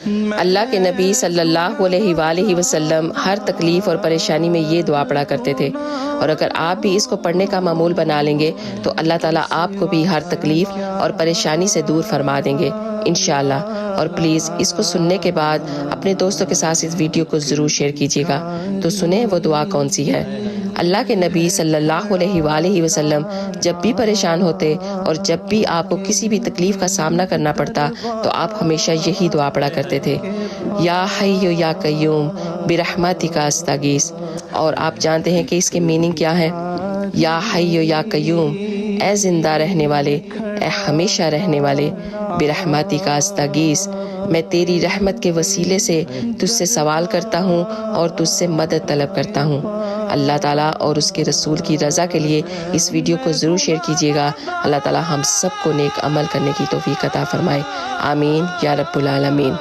اللہ کے نبی صلی اللہ علیہ وآلہ وسلم ہر تکلیف اور پریشانی میں یہ دعا پڑھا کرتے تھے، اور اگر آپ بھی اس کو پڑھنے کا معمول بنا لیں گے تو اللہ تعالیٰ آپ کو بھی ہر تکلیف اور پریشانی سے دور فرما دیں گے انشاءاللہ۔ اور پلیز اس کو سننے کے بعد اپنے دوستوں کے ساتھ اس ویڈیو کو ضرور شیئر کیجیے گا۔ تو سنیں وہ دعا کون سی ہے۔ اللہ کے نبی صلی اللہ علیہ وآلہ وسلم جب بھی پریشان ہوتے اور جب بھی آپ کو کسی بھی تکلیف کا سامنا کرنا پڑتا تو آپ ہمیشہ یہی دعا پڑھا کرتے تھے، یا حی یا قیوم برحمتک استغیث۔ اور آپ جانتے ہیں کہ اس کے میننگ کیا ہے؟ یا حی یا قیوم، اے زندہ رہنے والے، اے ہمیشہ رہنے والے، برحمتک استغیث، میں تیری رحمت کے وسیلے سے تجھ سے سوال کرتا ہوں اور تجھ سے مدد طلب کرتا ہوں۔ اللہ تعالیٰ اور اس کے رسول کی رضا کے لیے اس ویڈیو کو ضرور شیئر کیجیے گا۔ اللہ تعالیٰ ہم سب کو نیک عمل کرنے کی توفیق عطا فرمائے، آمین یا رب العالمین۔